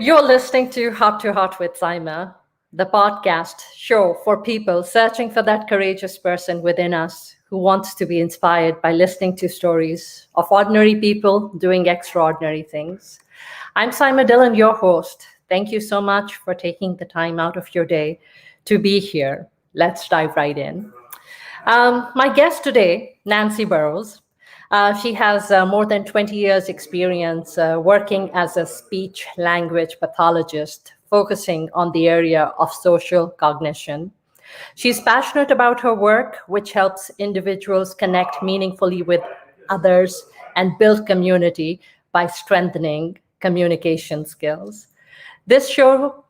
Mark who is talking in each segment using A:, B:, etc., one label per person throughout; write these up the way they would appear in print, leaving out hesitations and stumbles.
A: You're listening to Heart with Saima, the podcast show for people searching for that courageous person within us who wants to be inspired by listening to stories of ordinary people doing extraordinary things. I'm Saima Dillon, your host. Thank you so much for taking the time out of your day to be here. Let's dive right in. My guest today, Nancy Barrows. She has more than 20 years experience working as a speech-language pathologist, focusing on the area of social cognition. She's passionate about her work, which helps individuals connect meaningfully with others and build community by strengthening communication skills. This show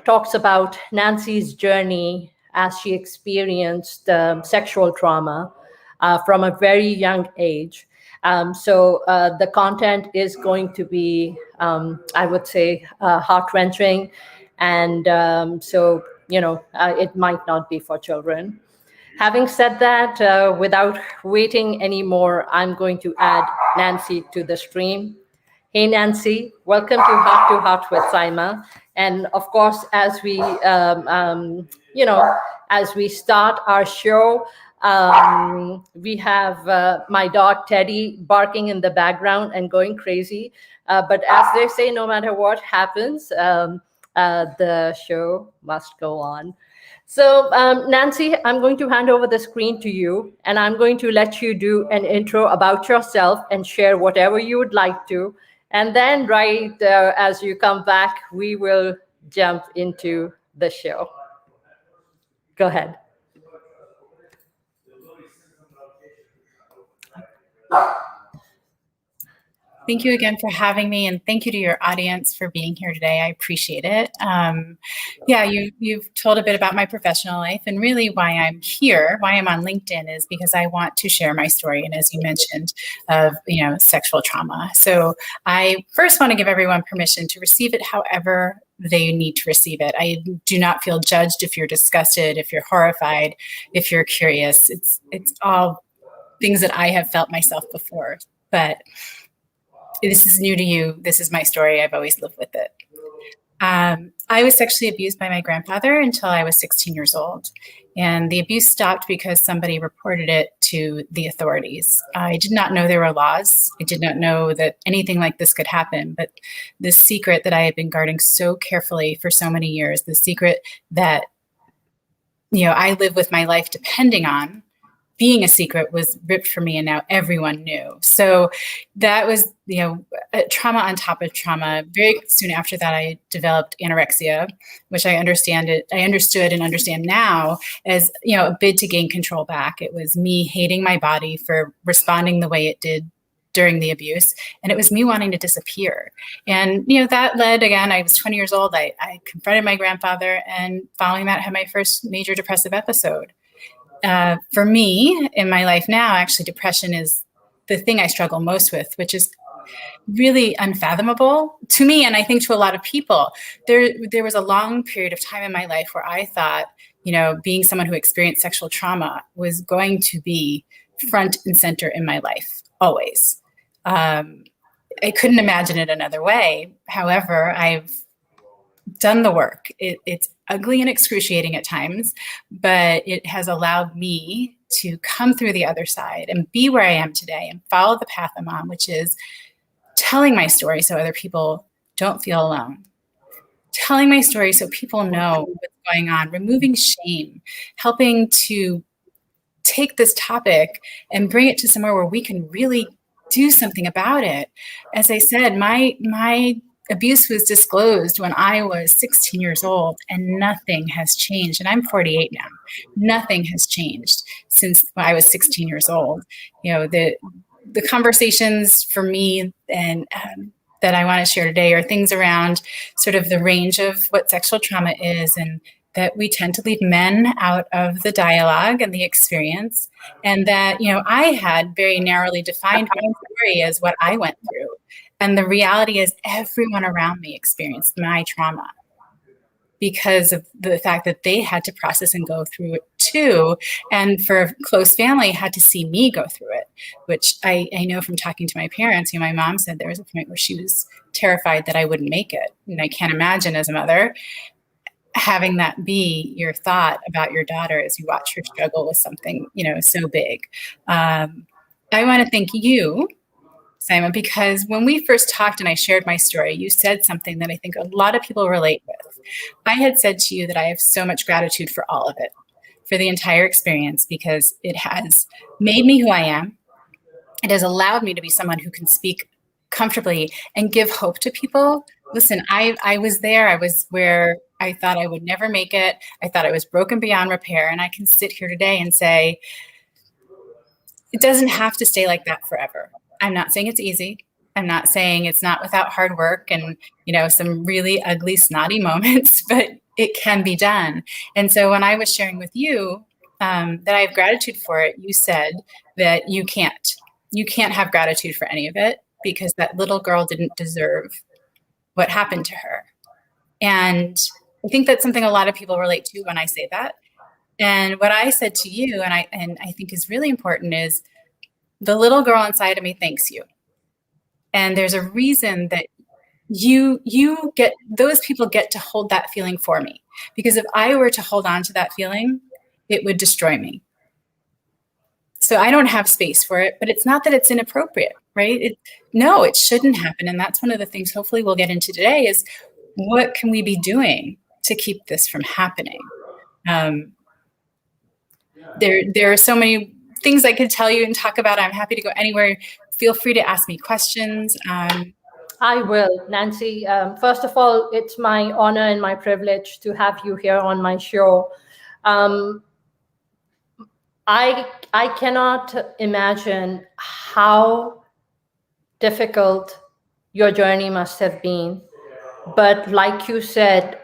A: talks about Nancy's journey as she experienced sexual trauma from a very young age. So the content is going to be, I would say, heart-wrenching. And it might not be for children. Having said that, without waiting anymore, I'm going to add Nancy to the stream. Hey, Nancy, welcome to Heart with Saima. And of course, as we start our show, we have my dog Teddy barking in the background and going crazy. But as they say, no matter what happens, the show must go on. So Nancy, I'm going to hand over the screen to you, and I'm going to let you do an intro about yourself and share whatever you would like to. And then as you come back, we will jump into the show. Go ahead.
B: Thank you again for having me, and thank you to your audience for being here today. I appreciate it. You've told a bit about my professional life, and really why I'm here, why I'm on LinkedIn, is because I want to share my story, and as you mentioned, of sexual trauma. So I first want to give everyone permission to receive it however they need to receive it. I do not feel judged if you're disgusted, if you're horrified, if you're curious. It's all things that I have felt myself before, but this is new to you. This is my story. I've always lived with it. I was sexually abused by my grandfather until I was 16 years old. And the abuse stopped because somebody reported it to the authorities. I did not know there were laws. I did not know that anything like this could happen. But the secret that I had been guarding so carefully for so many years, the secret that I live with my life depending on, being a secret, was ripped from me, and now everyone knew. So that was, trauma on top of trauma. Very soon after that, I developed anorexia, which I understood and understand now as, a bid to gain control back. It was me hating my body for responding the way it did during the abuse, and it was me wanting to disappear. And, that led, again, I was 20 years old. I confronted my grandfather, and following that, had my first major depressive episode. For me, in my life now, actually, depression is the thing I struggle most with, which is really unfathomable to me, and I think to a lot of people. There was a long period of time in my life where I thought, being someone who experienced sexual trauma was going to be front and center in my life, always. I couldn't imagine it another way. However, I've done the work. It's ugly and excruciating at times, but it has allowed me to come through the other side and be where I am today and follow the path I'm on, which is telling my story so other people don't feel alone. Telling my story so people know what's going on, removing shame, helping to take this topic and bring it to somewhere where we can really do something about it. As I said, my abuse was disclosed when I was 16 years old, and nothing has changed. And I'm 48 now. Nothing has changed since I was 16 years old. The conversations for me and that I want to share today are things around sort of the range of what sexual trauma is, and that we tend to leave men out of the dialogue and the experience. And that, I had very narrowly defined my story as what I went through. And the reality is everyone around me experienced my trauma because of the fact that they had to process and go through it too. And for close family had to see me go through it, which I know from talking to my parents. My mom said there was a point where she was terrified that I wouldn't make it. And I can't imagine as a mother having that be your thought about your daughter as you watch her struggle with something, so big. I want to thank you, Saima, because when we first talked and I shared my story, you said something that I think a lot of people relate with. I had said to you that I have so much gratitude for all of it, for the entire experience, because it has made me who I am. It has allowed me to be someone who can speak comfortably and give hope to people. Listen, I was there. I was where I thought I would never make it. I thought I was broken beyond repair. And I can sit here today and say, it doesn't have to stay like that forever. I'm not saying it's easy. I'm not saying it's not without hard work and, some really ugly, snotty moments, but it can be done. And so when I was sharing with you that I have gratitude for it, you said that you can't have gratitude for any of it because that little girl didn't deserve what happened to her. And I think that's something a lot of people relate to when I say that. And what I said to you, and I think is really important, is the little girl inside of me thanks you. And there's a reason that those people get to hold that feeling for me. Because if I were to hold on to that feeling, it would destroy me. So I don't have space for it, but it's not that it's inappropriate, right? No, it shouldn't happen. And that's one of the things hopefully we'll get into today is what can we be doing to keep this from happening? There are so many things I could tell you and talk about. I'm happy to go anywhere. Feel free to ask me questions.
A: I will, Nancy. First of all, it's my honor and my privilege to have you here on my show. I cannot imagine how difficult your journey must have been. But like you said,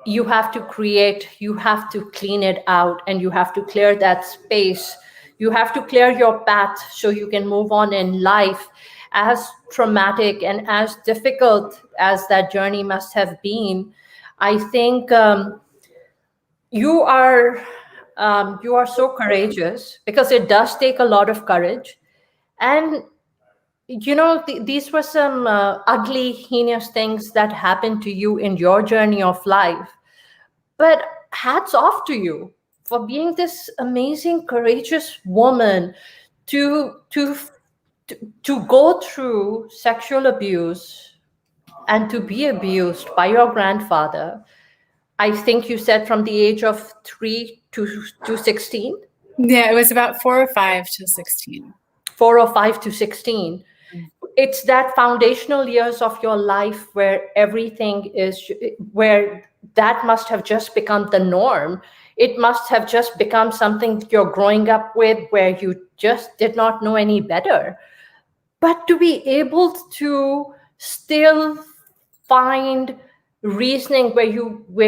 A: you have to create, you have to clean it out, and you have to clear that space. You have to clear your path so you can move on in life. As traumatic and as difficult as that journey must have been, I think you are so courageous, because it does take a lot of courage. And these were some ugly, heinous things that happened to you in your journey of life. But hats off to you for being this amazing, courageous woman to go through sexual abuse and to be abused by your grandfather. I think you said from the age of 3 to 16?
B: Yeah, it was about 4 or 5 to 16.
A: 4 or 5 to 16. It's that foundational years of your life where where that must have just become the norm. It must have just become something you're growing up with, where you just did not know any better. But to be able to still find reasoning where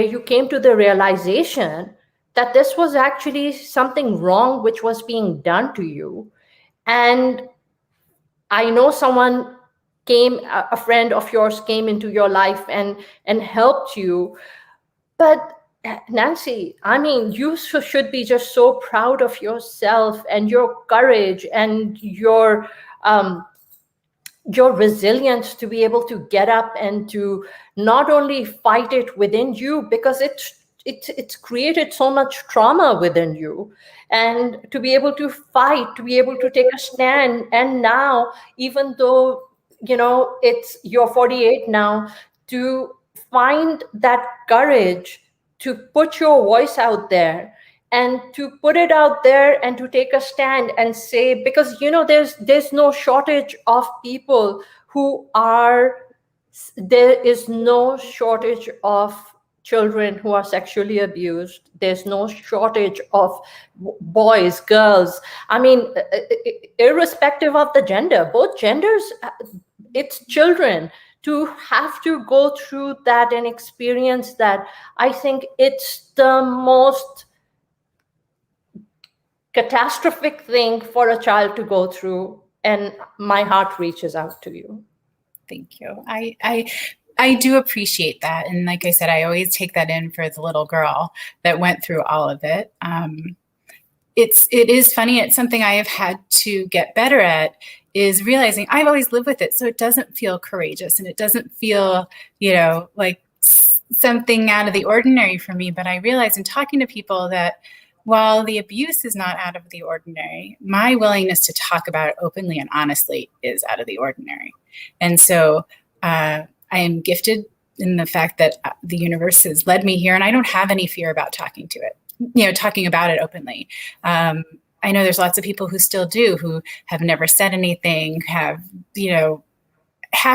A: you came to the realization that this was actually something wrong which was being done to you. And I know a friend of yours came into your life and helped you. But Nancy, I mean, you should be just so proud of yourself and your courage and your resilience to be able to get up and to not only fight it within you, because it's created so much trauma within you, and to be able to fight, to be able to take a stand. And now, even though you're 48 now, to find that courage to put your voice out there and to put it out there and to take a stand and say, because there's no shortage of people there is no shortage of children who are sexually abused. There's no shortage of boys, girls. I mean, irrespective of the gender, both genders, it's children. To have to go through that and experience that, I think it's the most catastrophic thing for a child to go through. And my heart reaches out to you.
B: Thank you. I do appreciate that. And like I said, I always take that in for the little girl that went through all of it. it is funny. It's something I have had to get better at, is realizing I've always lived with it. So it doesn't feel courageous and it doesn't feel, like something out of the ordinary for me. But I realize in talking to people that while the abuse is not out of the ordinary, my willingness to talk about it openly and honestly is out of the ordinary. And so I am gifted in the fact that the universe has led me here, and I don't have any fear about talking about it openly. I know there's lots of people who still do, who have never said anything, have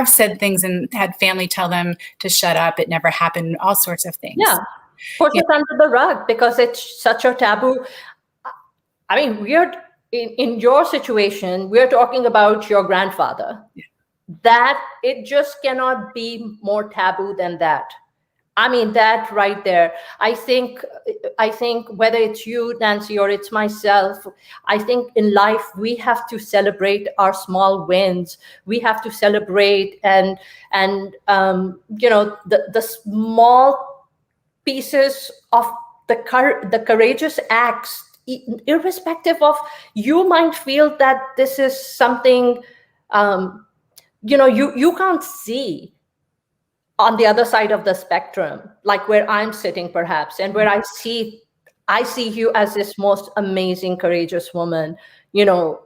B: said things and had family tell them to shut up. It never happened, all sorts of things.
A: Yeah. Put it under the rug because it's such a taboo. I mean, in your situation, we're talking about your grandfather. Yeah. That it just cannot be more taboo than that. I mean, that right there. I think whether it's you, Nancy, or it's myself, I think in life we have to celebrate our small wins. We have to celebrate and the small pieces of the courageous acts, irrespective of, you might feel that this is something you can't see on the other side of the spectrum, like where I'm sitting perhaps, and where I see you as this most amazing, courageous woman, to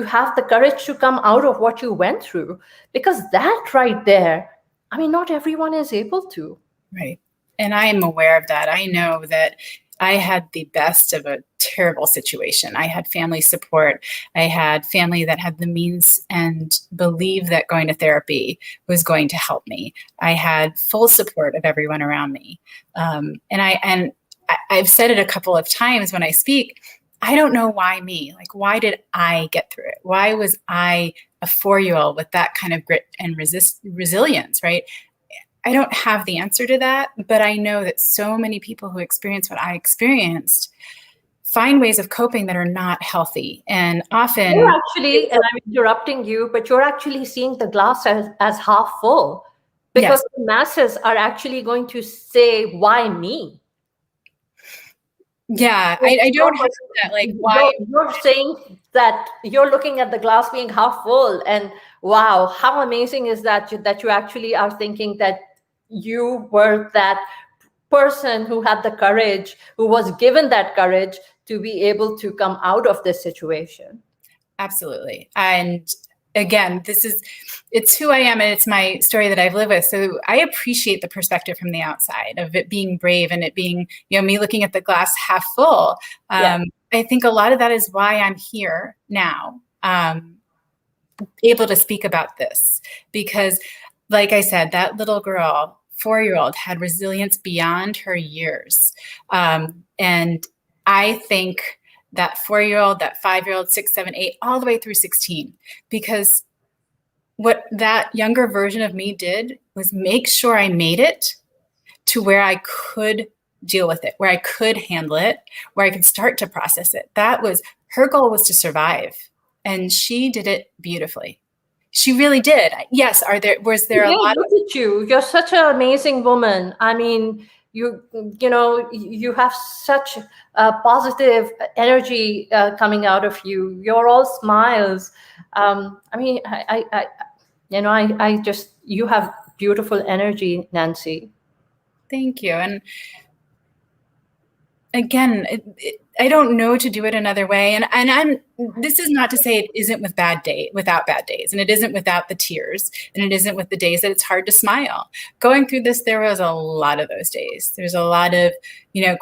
A: have the courage to come out of what you went through, because that right there, I mean, not everyone is able to.
B: Right. And I am aware of that. I know that I had the best of a terrible situation. I had family support. I had family that had the means and believed that going to therapy was going to help me. I had full support of everyone around me. And I've said it a couple of times when I speak, I don't know why me. Like, why did I get through it? Why was I a 4-year-old with that kind of grit and resilience, right? I don't have the answer to that, but I know that so many people who experience what I experienced find ways of coping that are not healthy. And often...
A: You're actually, and I'm interrupting you, but you're actually seeing the glass as half full, because yes, the masses are actually going to say, why me?
B: Yeah, I don't have that. Like, why?
A: You're saying that you're looking at the glass being half full, and wow, how amazing is that you actually are thinking that you were that person who had the courage, who was given that courage to be able to come out of this situation.
B: Absolutely. And again, it's who I am, and it's my story that I've lived with. So I appreciate the perspective from the outside of it being brave and it being, me looking at the glass half full. I think a lot of that is why I'm here now, able to speak about this, because like I said, that little girl, 4-year-old, had resilience beyond her years. And I think that 4-year-old, that 5-year-old, 6, 7, 8, all the way through 16, because what that younger version of me did was make sure I made it to where I could deal with it, where I could handle it, where I could start to process it. That was her goal, was to survive. And she did it beautifully. She really did. Yes. Was there a lot?
A: Look at you. You're such an amazing woman. I mean, you have such a positive energy coming out of you. You're all smiles. I mean, I just, you have beautiful energy, Nancy.
B: Thank you. And again, I don't know to do it another way. And this is not to say it isn't without bad days, and it isn't without the tears, and it isn't with the days that it's hard to smile. Going through this, there was a lot of those days. There's a lot of,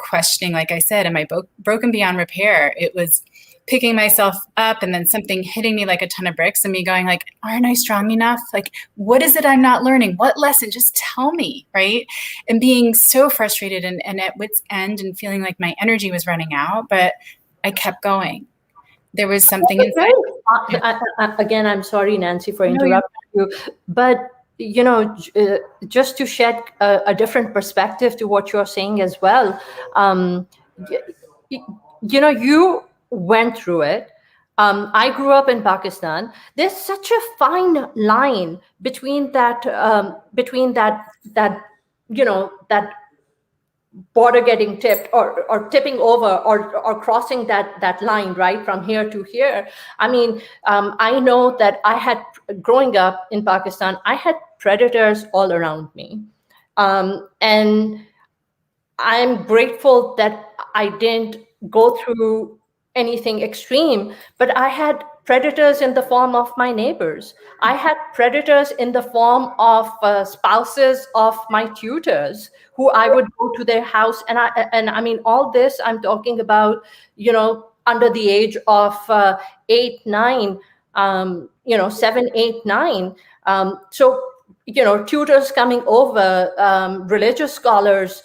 B: questioning, like I said, am I broken beyond repair? It was picking myself up and then something hitting me like a ton of bricks and me going like, aren't I strong enough? Like, what is it I'm not learning? What lesson? Just tell me, right? And being so frustrated and at wit's end and feeling like my energy was running out, but I kept going. There was something inside.
A: Again, I'm sorry, Nancy, for interrupting you, but just to shed a different perspective to what you're saying as well, you went through it. I grew up in Pakistan. There's such a fine line between that border getting tipped or tipping over or crossing that line, right, from here to here. I mean, I know that growing up in Pakistan, I had predators all around me. And I'm grateful that I didn't go through anything extreme, but I had predators in the form of my neighbors. I had predators in the form of spouses of my tutors who I would go to their house. And I mean, all this I'm talking about, under the age of 8, 9, 7, 8, 9. So tutors coming over, religious scholars.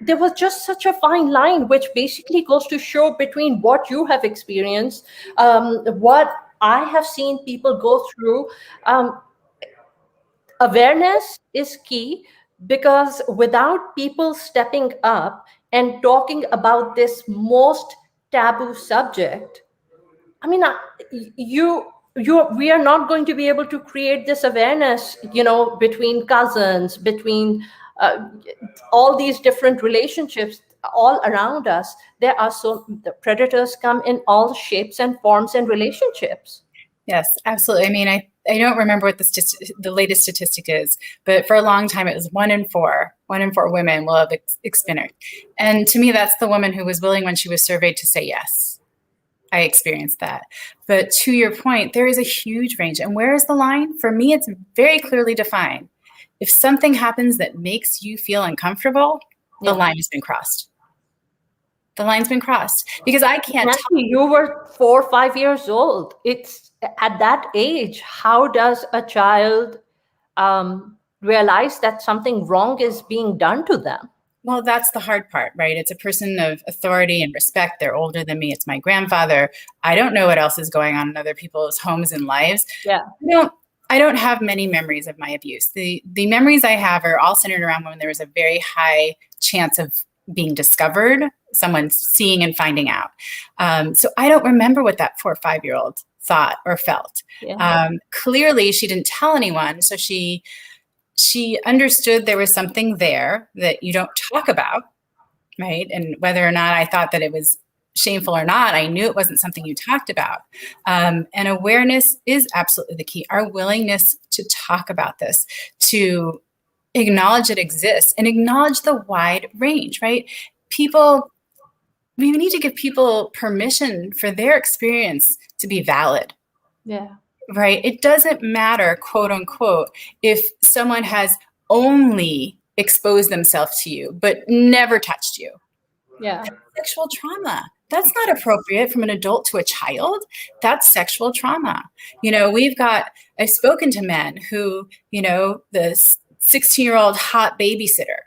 A: There was just such a fine line, which basically goes to show between what you have experienced, what I have seen people go through. Awareness is key, because without people stepping up and talking about this most taboo subject, I mean, we are not going to be able to create this awareness, between cousins, between all these different relationships all around us. The predators come in all shapes and forms and relationships.
B: Yes, absolutely. I mean, I don't remember what the latest statistic is, but for a long time it was 1 in 4 women will have experienced. And to me, that's the woman who was willing when she was surveyed to say yes. I experienced that. But to your point, there is a huge range. And where is the line? For me, it's very clearly defined. If something happens that makes you feel uncomfortable, the line has been crossed. The line's been crossed, because I can't tell
A: you were 4 or 5 years old. It's at that age, how does a child realize that something wrong is being done to them?
B: Well, that's the hard part, right? It's a person of authority and respect. They're older than me. It's my grandfather. I don't know what else is going on in other people's homes and lives.
A: Yeah.
B: I don't have many memories of my abuse. The memories I have are all centered around when there was a very high chance of being discovered, someone seeing and finding out. So I don't remember what that 4 or 5-year-old thought or felt.
A: Yeah.
B: Clearly, she didn't tell anyone. So she understood there was something there that you don't talk about, right? And whether or not I thought that it was shameful or not, I knew it wasn't something you talked about. And awareness is absolutely the key. Our willingness to talk about this, to acknowledge it exists, and acknowledge the wide range, right? We need to give people permission for their experience to be valid.
A: Yeah.
B: Right? It doesn't matter, quote unquote, if someone has only exposed themselves to you, but never touched you.
A: Yeah.
B: That's sexual trauma. That's not appropriate from an adult to a child. That's sexual trauma. I've spoken to men who, the 16-year-old hot babysitter,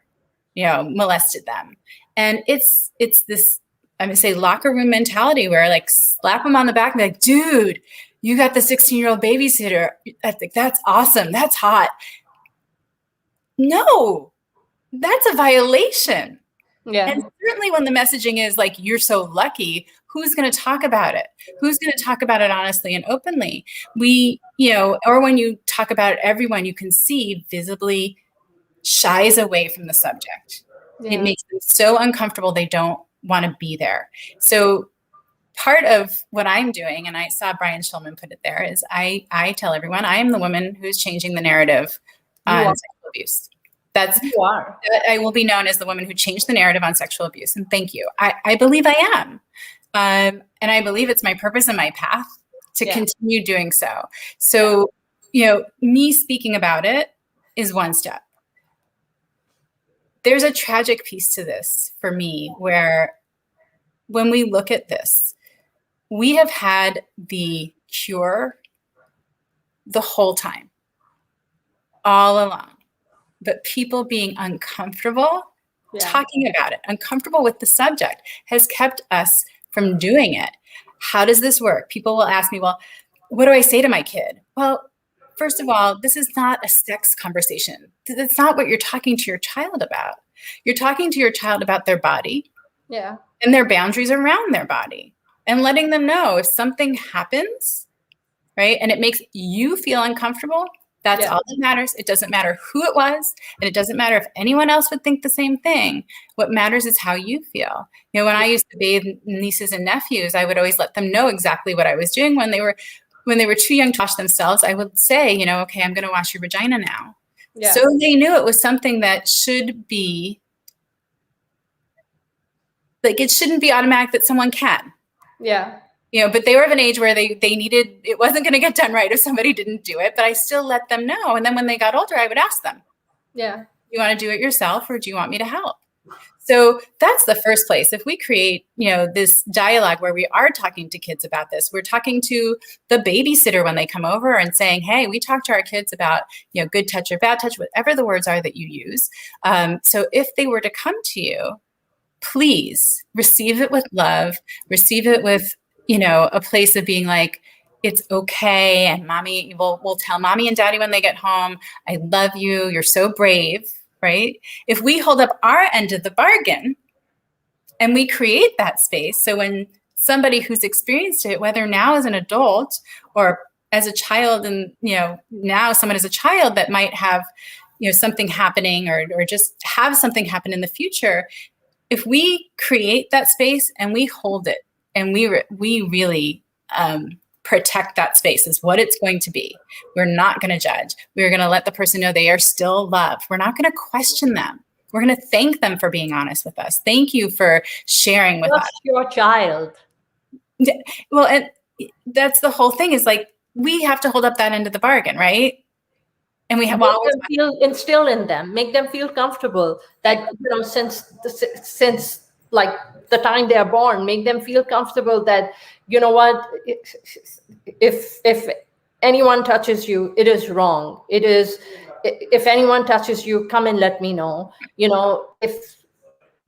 B: molested them. And it's this, I'm going to say, locker room mentality where like slap them on the back and be like, dude, you got the 16-year-old babysitter. I think that's awesome. That's hot. No, that's a violation.
A: Yeah.
B: And certainly when the messaging is like, you're so lucky, who's going to talk about it? Who's going to talk about it honestly and openly? Or when you talk about it, everyone you can see visibly shies away from the subject. Yeah. It makes them so uncomfortable. They don't want to be there. So part of what I'm doing, and I saw Brian Shulman put it there, is I tell everyone I am the woman who's changing the narrative on sexual abuse.
A: You are.
B: I will be known as the woman who changed the narrative on sexual abuse. And thank you. I believe I am. And I believe it's my purpose and my path to continue doing so. So, me speaking about it is one step. There's a tragic piece to this for me, where when we look at this, we have had the cure the whole time, all along. But people being uncomfortable talking about it, uncomfortable with the subject, has kept us from doing it. How does this work? People will ask me, well, what do I say to my kid? Well, first of all, this is not a sex conversation. That's not what you're talking to your child about. You're talking to your child about their body and their boundaries around their body, and letting them know if something happens, right, and it makes you feel uncomfortable, That's all that matters. It doesn't matter who it was, and it doesn't matter if anyone else would think the same thing. What matters is how you feel. You know, when I used to bathe nieces and nephews, I would always let them know exactly what I was doing. When they were too young to wash themselves, I would say, you know, okay, I'm going to wash your vagina now. Yeah. So they knew it was something that should be, like, it shouldn't be automatic that someone can.
A: Yeah.
B: You know, but they were of an age where they needed, it wasn't going to get done right if somebody didn't do it, but I still let them know. And then when they got older, I would ask them,
A: yeah,
B: you want to do it yourself, or do you want me to help? So that's the first place. If we create, you know, this dialogue where we are talking to kids about this, we're talking to the babysitter when they come over and saying, hey, we talk to our kids about, you know, good touch or bad touch, whatever the words are that you use. So if they were to come to you, please receive it with love, receive it with, you know, a place of being like, it's okay. And mommy, we'll tell mommy and daddy when they get home, I love you. You're so brave, right? If we hold up our end of the bargain and we create that space. So when somebody who's experienced it, whether now as an adult or as a child, and, you know, now someone as a child that might have, you know, something happening or just have something happen in the future, if we create that space and we hold it, and we really protect that space is what it's going to be. We're not going to judge. We're going to let the person know they are still loved. We're not going to question them. We're going to thank them for being honest with us. Thank you for sharing with us.
A: Your child.
B: Well, and that's the whole thing, is like, we have to hold up that end of the bargain, right? And we have
A: instill in them, make them feel comfortable that, you know, since like the time they are born, make them feel comfortable that, you know what, if anyone touches you, it is wrong. It is, if anyone touches you, come and let me know. You know, if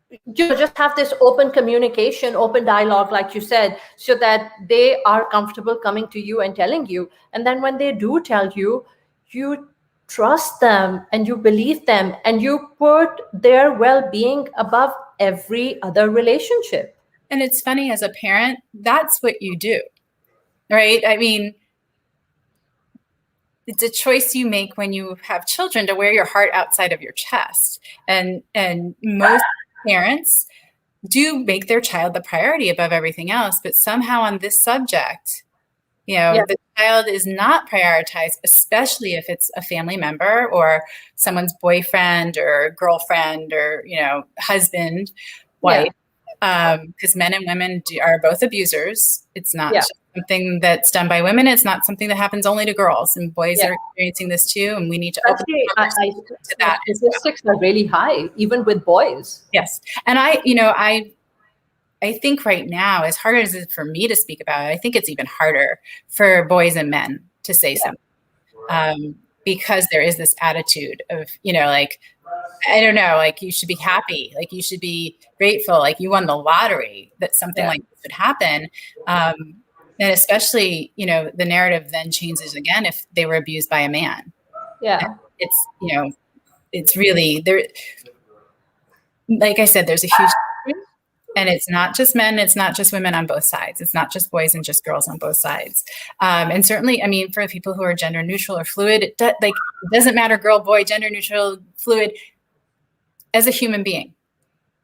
A: you just have this open communication, open dialogue, like you said, so that they are comfortable coming to you and telling you. And then when they do tell you, you trust them and you believe them and you put their well-being above every other relationship.
B: And it's funny, as a parent, that's what you do, right? I mean, it's a choice you make when you have children to wear your heart outside of your chest. And most parents do make their child the priority above everything else, but somehow on this subject, you know, the child is not prioritized, especially if it's a family member or someone's boyfriend or girlfriend or, you know, husband, wife. Because men and women are both abusers. It's not just something that's done by women. It's not something that happens only to girls, and boys are experiencing this too. And we need to open to that.
A: Statistics are really high, even with boys.
B: Yes. And I think right now, as hard as it is for me to speak about it, I think it's even harder for boys and men to say something, because there is this attitude of, you know, like, I don't know, like, you should be happy, like, you should be grateful, like, you won the lottery that something like this would happen. And especially, you know, the narrative then changes again if they were abused by a man.
A: Yeah.
B: And it's, you know, it's really there. Like I said, there's a huge difference. And it's not just men, it's not just women on both sides. It's not just boys and just girls on both sides. And certainly, I mean, for people who are gender neutral or fluid, it doesn't matter, girl, boy, gender neutral, fluid, as a human being.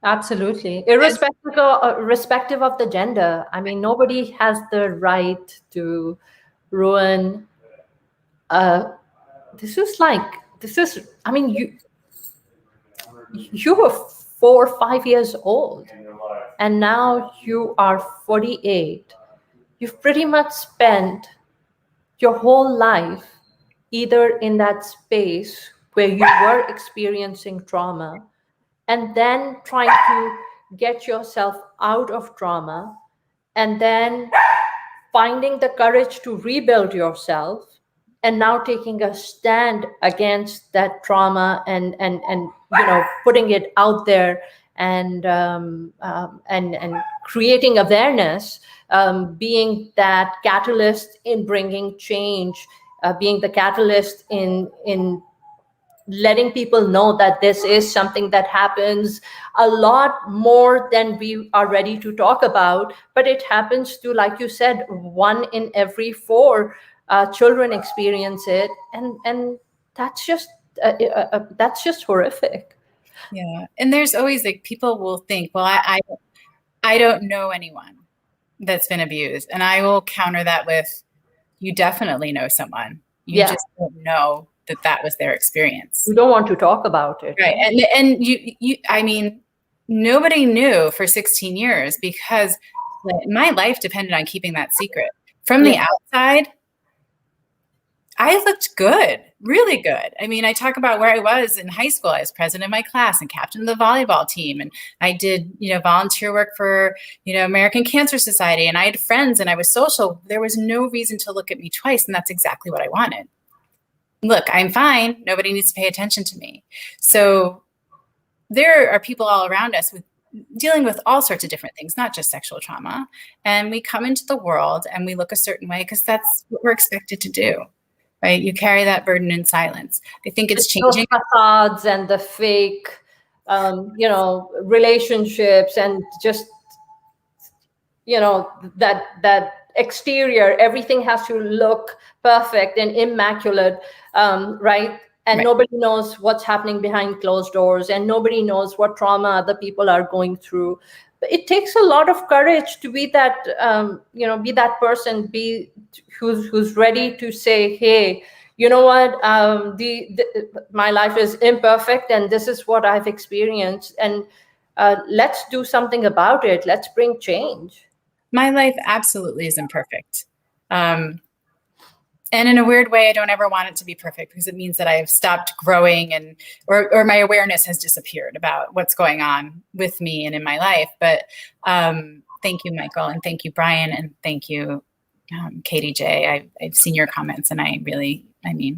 A: Absolutely. Irrespective of the gender. I mean, nobody has the right to ruin. I mean, you were 4 or 5 years old, and now you are 48. You've pretty much spent your whole life either in that space where you were experiencing trauma and then trying to get yourself out of trauma, and then finding the courage to rebuild yourself, and now taking a stand against that trauma and you know, putting it out there and creating awareness, being that catalyst in bringing change, being the catalyst in letting people know that this is something that happens a lot more than we are ready to talk about, but it happens to, like you said, 1 in every 4 children experience it, and that's just horrific.
B: Yeah. And there's always like, people will think, well, I don't know anyone that's been abused. And I will counter that with, you definitely know someone. You just don't know that was their experience.
A: You don't want to talk about it.
B: Right. And you, I mean, nobody knew for 16 years because my life depended on keeping that secret. From the outside, I looked good, really good. I mean, I talk about where I was in high school. I was president of my class and captain of the volleyball team. And I did, volunteer work for, American Cancer Society. And I had friends and I was social. There was no reason to look at me twice. And that's exactly what I wanted. Look, I'm fine. Nobody needs to pay attention to me. So there are people all around us dealing with all sorts of different things, not just sexual trauma. And we come into the world and we look a certain way because that's what we're expected to do. Right? You carry that burden in silence. I think it's changing.
A: Those facades and the fake, relationships and just, that exterior, everything has to look perfect and immaculate, right? And nobody knows what's happening behind closed doors, and nobody knows what trauma other people are going through. But it takes a lot of courage to be that, be that person, who's ready to say, hey, you know what, my life is imperfect and this is what I've experienced. And let's do something about it. Let's bring change.
B: My life absolutely is imperfect. And in a weird way, I don't ever want it to be perfect because it means that I've stopped growing or my awareness has disappeared about what's going on with me and in my life. But thank you, Michael, and thank you, Brian, and thank you, Katie J. I've seen your comments and you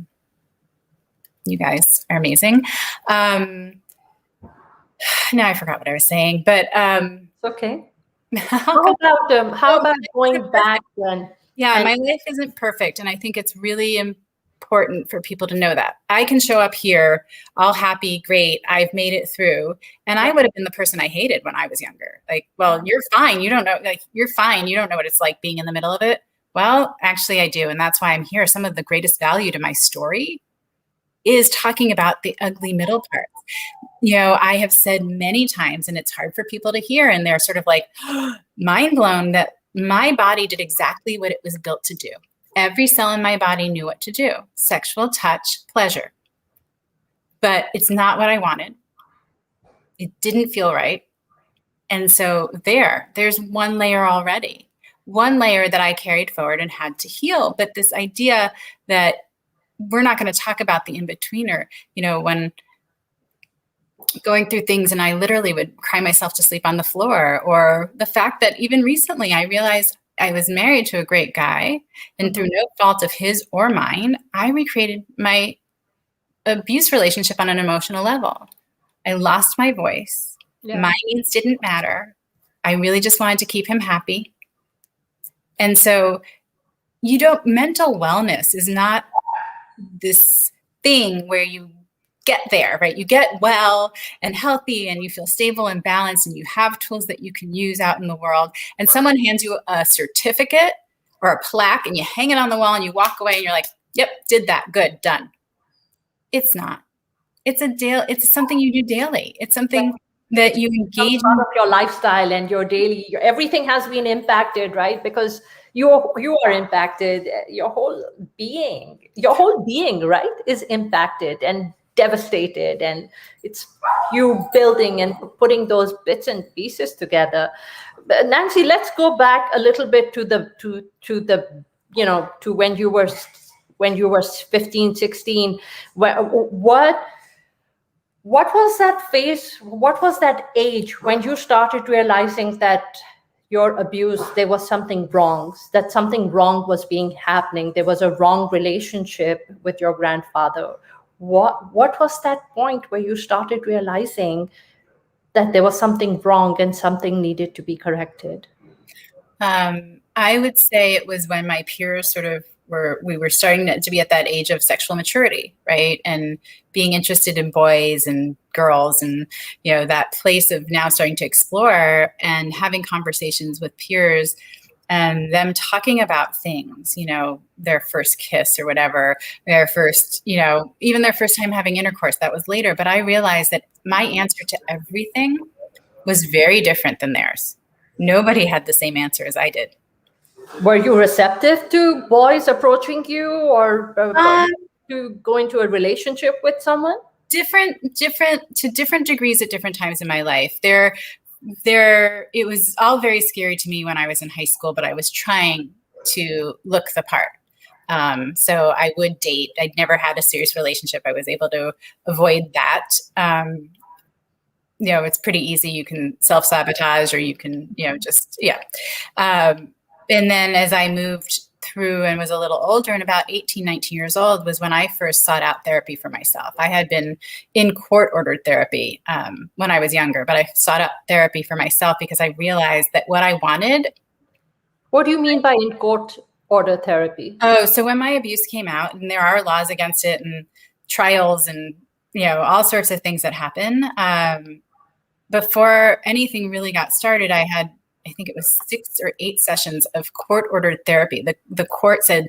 B: guys are amazing. Now I forgot what I was saying, but
A: it's okay. How about going back then?
B: Yeah, my life isn't perfect. And I think it's really important for people to know that. I can show up here all happy, great, I've made it through. And I would have been the person I hated when I was younger. Like, well, you're fine. You don't know, you're fine. You don't know what it's like being in the middle of it. Well, actually I do. And that's why I'm here. Some of the greatest value to my story is talking about the ugly middle parts. I have said many times, and it's hard for people to hear, and they're sort of like mind blown that my body did exactly what it was built to do. Every cell in my body knew what to do. Sexual touch, pleasure. But it's not what I wanted. It didn't feel right. And so there's one layer already. One layer that I carried forward and had to heal. But this idea that we're not going to talk about the in-betweener, when going through things and I literally would cry myself to sleep on the floor, or the fact that even recently I realized I was married to a great guy and through no fault of his or mine, I recreated my abuse relationship on an emotional level. I lost my voice. Yeah. My needs didn't matter. I really just wanted to keep him happy. And so mental wellness is not this thing where you get there, right? You get well and healthy and you feel stable and balanced and you have tools that you can use out in the world. And someone hands you a certificate or a plaque and you hang it on the wall and you walk away and you're like, yep, did that, good, done. It's not. It's something you do daily. It's something that you engage in.
A: Part of your lifestyle and your daily, everything has been impacted, right? Because you are impacted. Your whole being, right, is impacted and devastated, and it's you building and putting those bits and pieces together. But Nancy, let's go back a little bit to when you were 15, 16. What was that phase? What was that age when you started realizing that your abuse, there was something wrong, that something wrong was happening? There was a wrong relationship with your grandfather. What was that point where you started realizing that there was something wrong and something needed to be corrected?
B: I would say it was when my peers we were starting to be at that age of sexual maturity, right? And being interested in boys and girls and, that place of now starting to explore and having conversations with peers and them talking about things, their first kiss or whatever, their first, even their first time having intercourse, that was later. But I realized that my answer to everything was very different than theirs. Nobody had the same answer as I did.
A: Were you receptive to boys approaching you or to go into a relationship with someone?
B: Different to different degrees at different times in my life. It was all very scary to me when I was in high school, but I was trying to look the part. So I would date. I'd never had a serious relationship. I was able to avoid that. It's pretty easy. You can self-sabotage, or you can, and then as I moved through and was a little older, and about 18, 19 years old, was when I first sought out therapy for myself. I had been in court-ordered therapy when I was younger, but I sought out therapy for myself because I realized that what I wanted.
A: What do you mean by in court-ordered therapy?
B: Oh, so when my abuse came out, and there are laws against it and trials and, all sorts of things that happen. Before anything really got started, I had, I think it was 6 or 8 sessions of court-ordered therapy. The court said,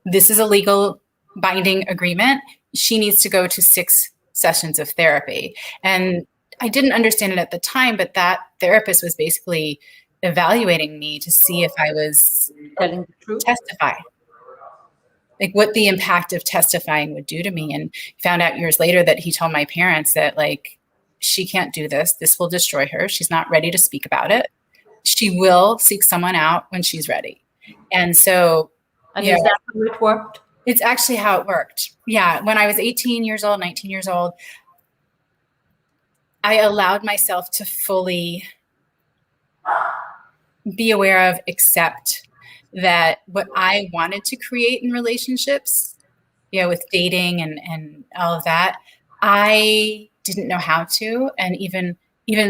B: this is a legal binding agreement. She needs to go to 6 sessions of therapy. And I didn't understand it at the time, but that therapist was basically evaluating me to see if I was
A: telling the truth,
B: testify, like what the impact of testifying would do to me. And found out years later that he told my parents that, like, she can't do this. This will destroy her. She's not ready to speak about it. She will seek someone out when she's ready. And so,
A: and is that how it worked?
B: It's actually how it worked. Yeah. When I was 18 years old, 19 years old, I allowed myself to fully be aware of, accept that what I wanted to create in relationships, with dating and all of that, I didn't know how to. And even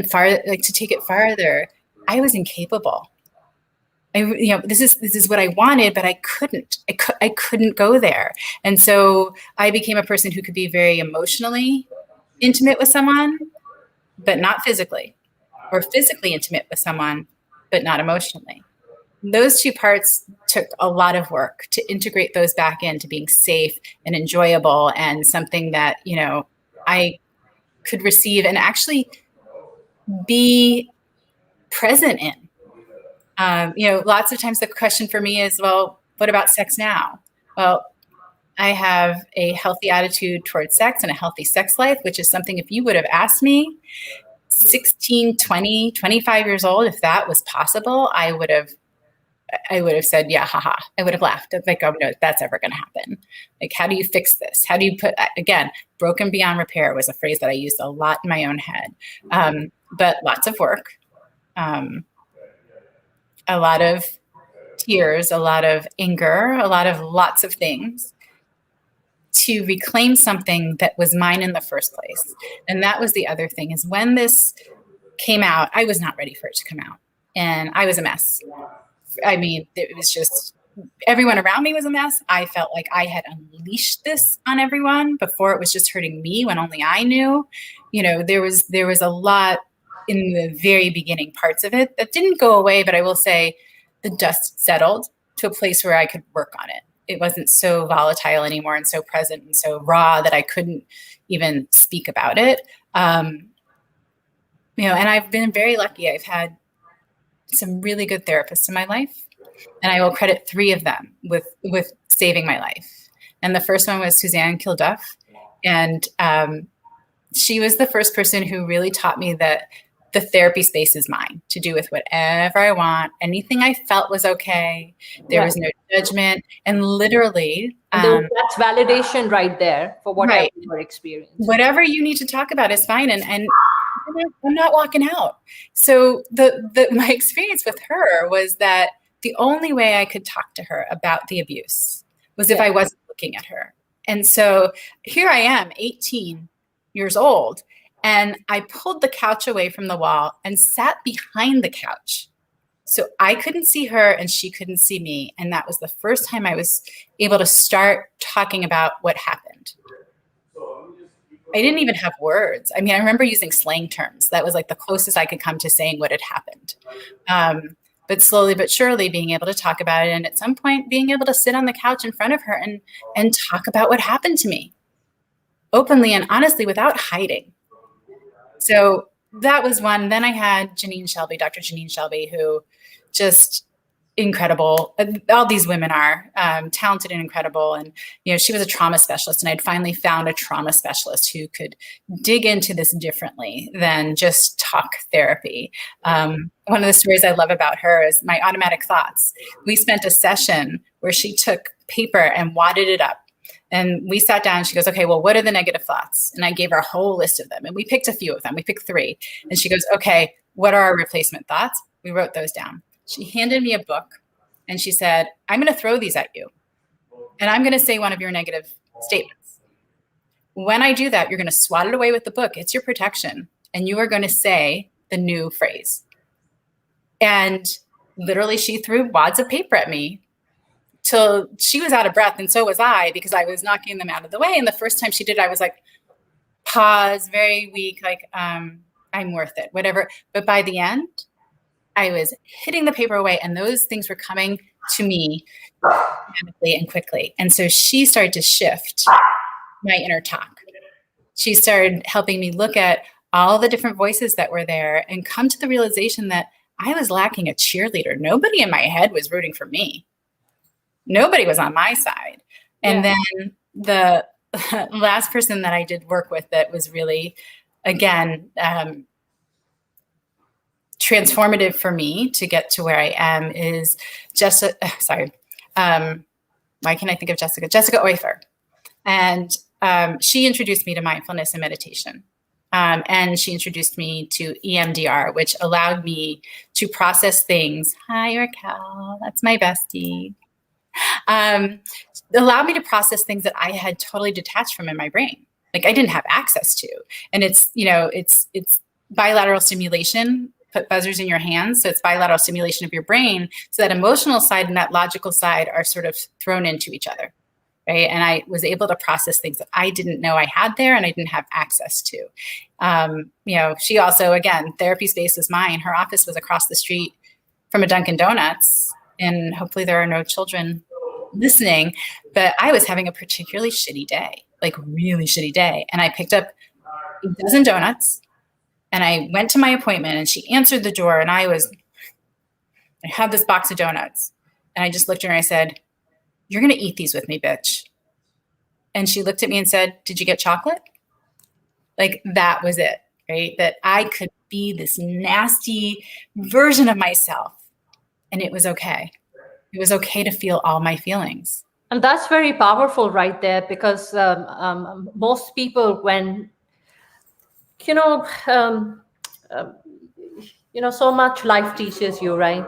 B: farther, like to take it farther, I was incapable. This is what I wanted, but I couldn't. I couldn't go there. And so I became a person who could be very emotionally intimate with someone, but not physically, or physically intimate with someone, but not emotionally. Those two parts took a lot of work to integrate those back into being safe and enjoyable and something that, I could receive and actually be present in. Lots of times the question for me is, well, what about sex now? Well, I have a healthy attitude towards sex and a healthy sex life, which is something, if you would have asked me 16, 20, 25 years old, if that was possible, I would have said, yeah, haha. I would have laughed. I'd like, oh no, that's ever going to happen. Like, how do you fix this? How do you again, broken beyond repair was a phrase that I used a lot in my own head. But lots of work, a lot of tears, a lot of anger, lots of things to reclaim something that was mine in the first place. And that was the other thing, is when this came out, I was not ready for it to come out. And I was a mess. I mean, it was just, everyone around me was a mess. I felt like I had unleashed this on everyone before it was just hurting me, when only I knew. There was a lot in the very beginning parts of it that didn't go away, but I will say the dust settled to a place where I could work on it. It wasn't so volatile anymore and so present and so raw that I couldn't even speak about it. And I've been very lucky. I've had some really good therapists in my life, and I will credit 3 of them with saving my life. And the first one was Suzanne Kilduff. And she was the first person who really taught me that the therapy space is mine to do with whatever I want. Anything I felt was okay. There was no judgment. And literally,
A: that's validation right there for whatever you're experiencing.
B: Whatever you need to talk about is fine. And I'm not walking out. So my experience with her was that the only way I could talk to her about the abuse was if I wasn't looking at her. And so here I am, 18 years old, and I pulled the couch away from the wall and sat behind the couch. So I couldn't see her and she couldn't see me. And that was the first time I was able to start talking about what happened. I didn't even have words. I mean, I remember using slang terms. That was like the closest I could come to saying what had happened. but slowly but surely being able to talk about it. And at some point being able to sit on the couch in front of her and talk about what happened to me openly and honestly without hiding. So that was one. Then I had Dr. Janine Shelby, who just incredible. All these women are talented and incredible. And, she was a trauma specialist, and I'd finally found a trauma specialist who could dig into this differently than just talk therapy. One of the stories I love about her is my automatic thoughts. We spent a session where she took paper and wadded it up. And we sat down and she goes, okay, well, what are the negative thoughts? And I gave her a whole list of them. And we picked a few of them. We picked 3. And she goes, okay, what are our replacement thoughts? We wrote those down. She handed me a book and she said, I'm going to throw these at you. And I'm going to say one of your negative statements. When I do that, you're going to swat it away with the book. It's your protection. And you are going to say the new phrase. And literally she threw wads of paper at me till she was out of breath. And so was I, because I was knocking them out of the way. And the first time she did, I was like, pause, very weak, like, I'm worth it, whatever. But by the end, I was hitting the paper away, and those things were coming to me dramatically and quickly. And so she started to shift my inner talk. She started helping me look at all the different voices that were there and come to the realization that I was lacking a cheerleader. Nobody in my head was rooting for me. Nobody was on my side. And then the last person that I did work with that was really, again, transformative for me to get to where I am is Jessica. Why can't I think of Jessica? Jessica Oifer. And she introduced me to mindfulness and meditation. And she introduced me to EMDR, which allowed me to process things. Hi, Raquel. That's my bestie. Allowed me to process things that I had totally detached from in my brain. Like I didn't have access to. And it's bilateral stimulation. Put buzzers in your hands. So it's bilateral stimulation of your brain. So that emotional side and that logical side are sort of thrown into each other. Right. And I was able to process things that I didn't know I had there and I didn't have access to. She also, again, therapy space was mine. Her office was across the street from a Dunkin' Donuts. And hopefully there are no children listening, but I was having a particularly shitty day, like really shitty day. And I picked up a dozen donuts and I went to my appointment and she answered the door and I had this box of donuts and I just looked at her and I said, "You're going to eat these with me, bitch." And she looked at me and said, "Did you get chocolate?" Like that was it, right? That I could be this nasty version of myself and it was okay. It was okay to feel all my feelings.
A: And that's very powerful right there, because most people, when, so much life teaches you, right?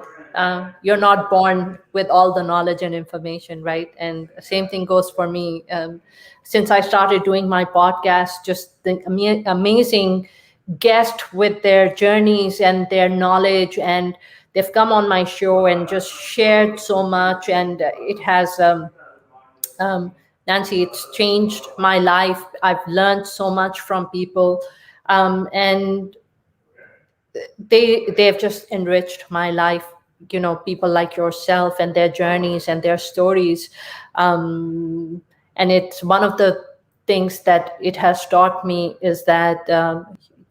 A: You're not born with all the knowledge and information, right? And the same thing goes for me. Since I started doing my podcast, just the amazing guests with their journeys and their knowledge, and they've come on my show and just shared so much, and it has, Nancy, it's changed my life. I've learned so much from people, and they've just enriched my life. People like yourself and their journeys and their stories, and it's one of the things that it has taught me is that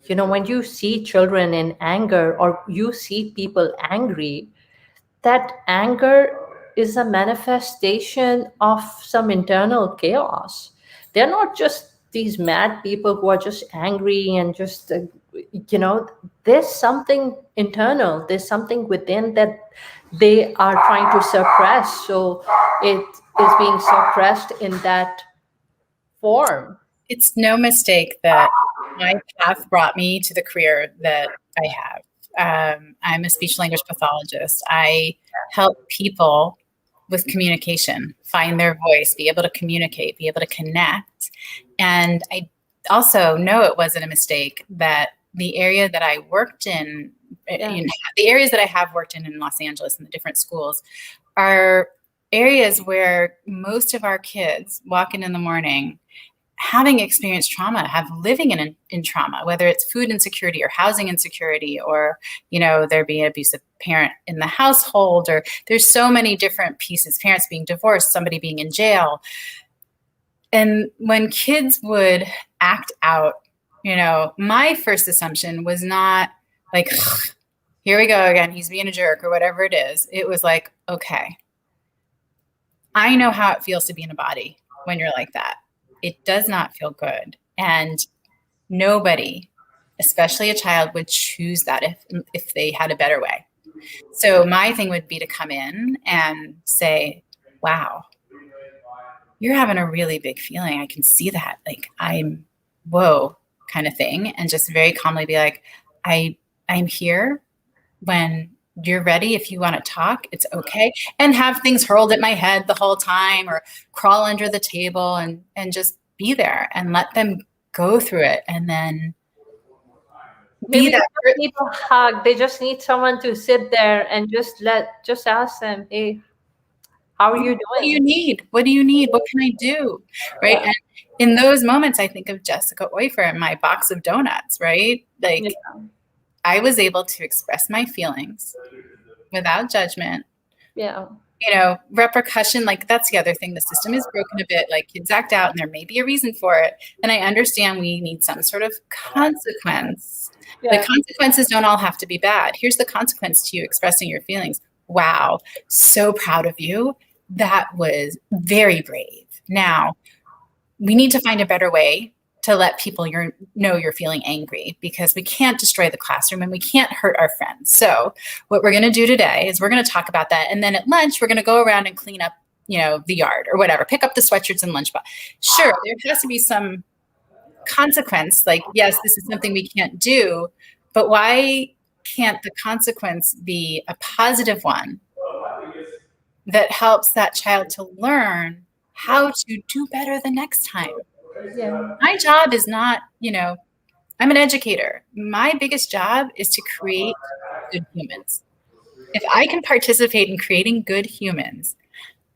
A: when you see children in anger or you see people angry, that anger is a manifestation of some internal chaos. They're not just these mad people who are just angry and just, there's something internal. There's something within that they are trying to suppress. So it is being suppressed in that form.
B: It's no mistake that my path brought me to the career that I have. I'm a speech-language pathologist. I help people with communication, find their voice, be able to communicate, be able to connect. And I also know it wasn't a mistake that the area that I worked in, the areas that I have worked in Los Angeles and the different schools are areas where most of our kids walk in the morning having experienced trauma, living in trauma, whether it's food insecurity or housing insecurity, or, there being an abusive parent in the household, or there's so many different pieces, parents being divorced, somebody being in jail. And when kids would act out, my first assumption was not like, here we go again, he's being a jerk or whatever it is. It was like, okay, I know how it feels to be in a body when you're like that. It does not feel good. And nobody, especially a child, would choose that if they had a better way. So my thing would be to come in and say, wow, you're having a really big feeling. I can see that. Like, whoa, kind of thing. And just very calmly be like, I'm here when you're ready. If you want to talk, it's okay. And have things hurled at my head the whole time, or crawl under the table and just be there and let them go through it. And then
A: maybe they don't need a hug. They just need someone to sit there and just ask them, hey, how are you doing?
B: What do you need? What do you need? What can I do? Right. Yeah. And in those moments, I think of Jessica Oifer and my box of donuts, right? Like, yeah. I was able to express my feelings without judgment.
A: Yeah.
B: Repercussion, like, that's the other thing. The system is broken a bit, like, kids act out and there may be a reason for it. And I understand we need some sort of consequence. Yeah. The consequences don't all have to be bad. Here's the consequence to you expressing your feelings. Wow. So proud of you. That was very brave. Now, we need to find a better way to let people know you're feeling angry, because we can't destroy the classroom and we can't hurt our friends. So what we're going to do today is we're going to talk about that. And then at lunch, we're going to go around and clean up, the yard or whatever, pick up the sweatshirts and lunchbox. Sure, there has to be some consequence. Like, yes, this is something we can't do, but why can't the consequence be a positive one that helps that child to learn how to do better the next time? Yeah. My job is not, I'm an educator. My biggest job is to create good humans. If I can participate in creating good humans,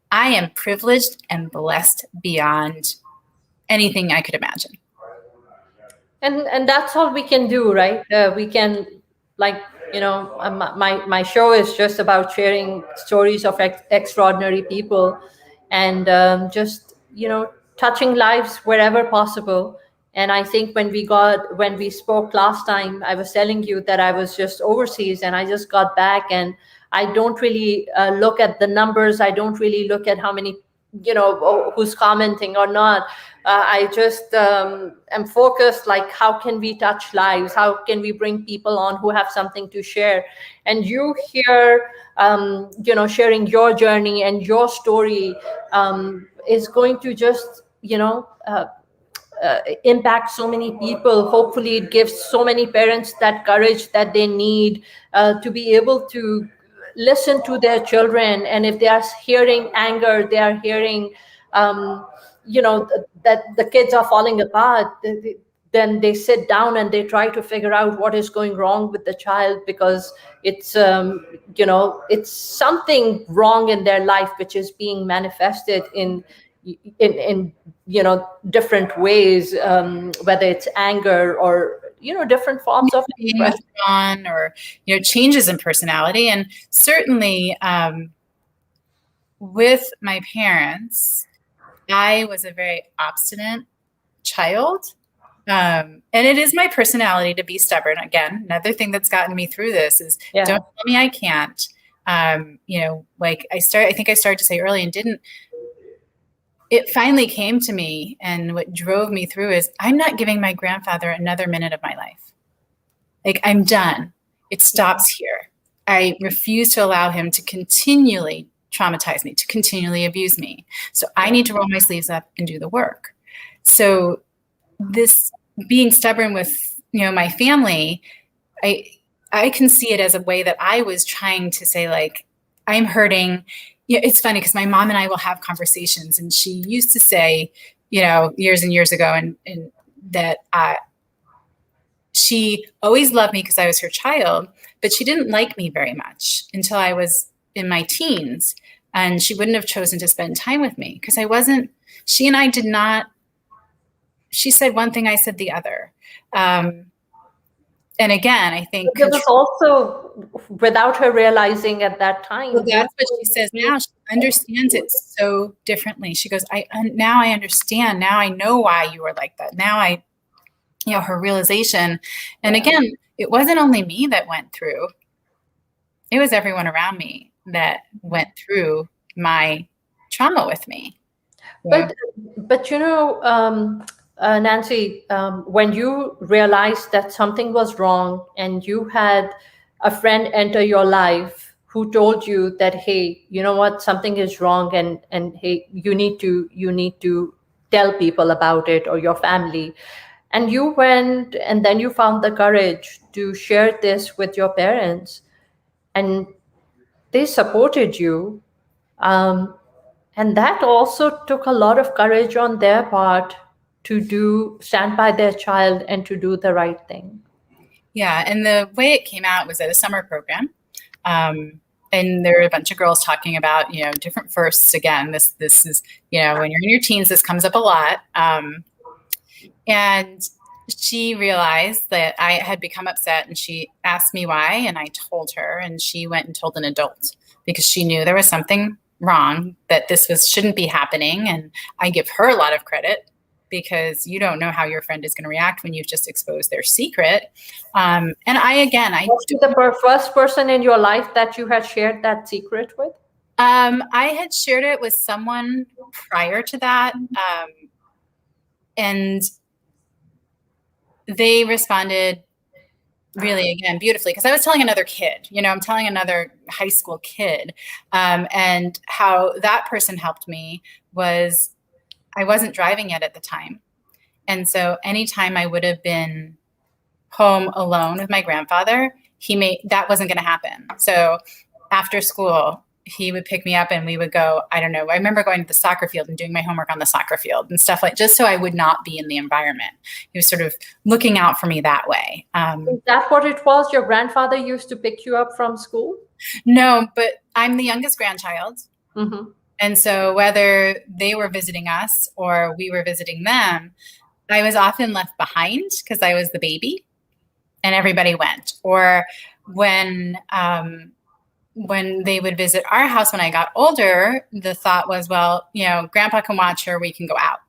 B: I am privileged and blessed beyond anything I could imagine.
A: And that's all we can do, right? We can, like, my show is just about sharing stories of extraordinary people, and just, touching lives wherever possible. And I think when we spoke last time, I was telling you that I was just overseas and I just got back, and I don't really look at the numbers. I don't really look at how many, who's commenting or not. I just am focused, like, how can we touch lives? How can we bring people on who have something to share? And you here, sharing your journey and your story is going to just, impact so many people. Hopefully it gives so many parents that courage that they need to be able to listen to their children. And if they are hearing anger, they are hearing, that the kids are falling apart, then they sit down and they try to figure out what is going wrong with the child, because it's, it's something wrong in their life, which is being manifested in different ways, whether it's anger or, different forms of
B: withdrawn, or, changes in personality. And certainly with my parents, I was a very obstinate child. And it is my personality to be stubborn. Again, another thing that's gotten me through this is, don't tell me I can't. Like I think I started to say early and didn't. It finally came to me, and what drove me through is, I'm not giving my grandfather another minute of my life. Like, I'm done. It stops here. I refuse to allow him to continually traumatize me, to continually abuse me. So I need to roll my sleeves up and do the work. So this being stubborn with, my family, I can see it as a way that I was trying to say, like, I'm hurting. It's funny because my mom and I will have conversations, and she used to say, years and years ago, and that she always loved me because I was her child, but she didn't like me very much until I was in my teens, and she wouldn't have chosen to spend time with me because she and I did not she said one thing, I said the other. And again, I think
A: it was also without her realizing at that time.
B: Well, that's what she says now. She understands it so differently. She goes, now I understand. Now I know why you were like that. Now her realization. And again, it wasn't only me that went through. It was everyone around me that went through my trauma with me.
A: But Nancy, when you realized that something was wrong and you had a friend enter your life who told you that, hey, you know what, something is wrong, and hey, you need to tell people about it, or your family, and you went and then you found the courage to share this with your parents, and they supported you. And that also took a lot of courage on their part to stand by their child and to do the right thing.
B: Yeah, and the way it came out was at a summer program. And there were a bunch of girls talking about, different firsts. Again, this is, when you're in your teens, this comes up a lot. And she realized that I had become upset, and she asked me why, and I told her, and she went and told an adult because she knew there was something wrong, that this shouldn't be happening. And I give her a lot of credit, because you don't know how your friend is going to react when you've just exposed their secret. And was she the
A: first person in your life that you had shared that secret with?
B: I had shared it with someone prior to that. And they responded really, again, beautifully, because I was telling another kid, I'm telling another high school kid, and how that person helped me was I wasn't driving yet at the time. And so anytime I would have been home alone with my grandfather, that wasn't going to happen. So after school, he would pick me up and we would go, I don't know. I remember going to the soccer field and doing my homework on the soccer field and stuff, just so I would not be in the environment. He was sort of looking out for me that way.
A: Is that what it was? Your grandfather used to pick you up from school?
B: No, but I'm the youngest grandchild.
A: Mm-hmm.
B: And so whether they were visiting us or we were visiting them, I was often left behind because I was the baby and everybody went. Or when they would visit our house when I got older, the thought was, well, grandpa can watch her, we can go out,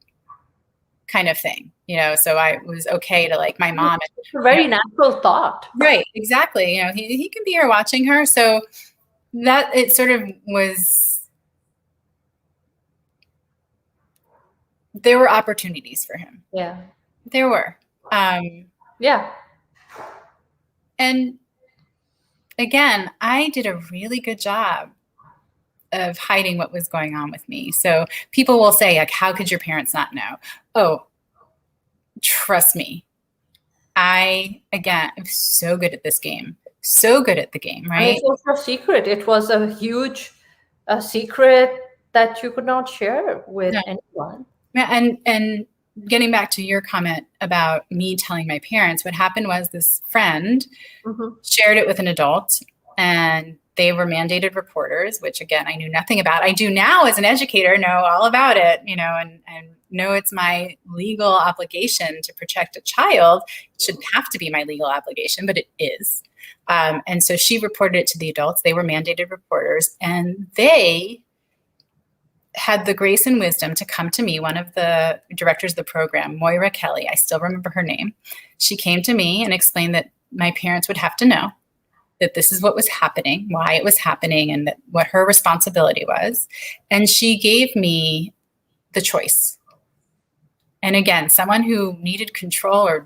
B: kind of thing. So I was okay to, like, my mom.
A: It's a very natural thought.
B: Right, exactly. He can be here watching her. So that it sort of was, there were opportunities for him.
A: Yeah.
B: There were.
A: Yeah.
B: And again, I did a really good job of hiding what was going on with me. So people will say, like, how could your parents not know? Oh, trust me. I'm so good at this game. So good at the game, right?
A: And it was a secret. It was a huge secret that you could not share with anyone.
B: And getting back to your comment about me telling my parents, what happened was this friend shared it with an adult, and they were mandated reporters, which, again, I knew nothing about. I do now, as an educator, know all about it, and know it's my legal obligation to protect a child. It shouldn't have to be my legal obligation, but it is. And so she reported it to the adults. They were mandated reporters, and they had the grace and wisdom to come to me. One of the directors of the program, Moira Kelly, I still remember her name. She came to me and explained that my parents would have to know that this is what was happening, why it was happening, and what her responsibility was. And she gave me the choice. And again, someone who needed control, or,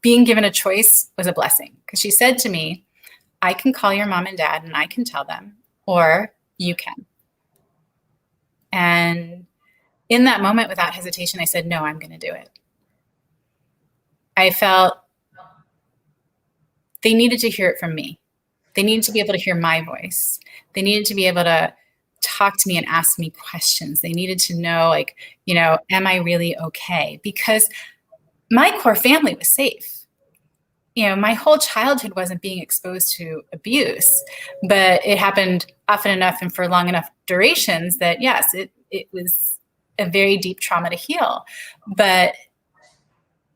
B: being given a choice was a blessing, because she said to me, I can call your mom and dad and I can tell them, or you can. And in that moment, without hesitation, I said, no, I'm going to do it. I felt they needed to hear it from me. They needed to be able to hear my voice. They needed to be able to talk to me and ask me questions. They needed to know, like, am I really okay? Because my core family was safe. My whole childhood wasn't being exposed to abuse, but it happened often enough and for long enough durations that, yes, it was a very deep trauma to heal. But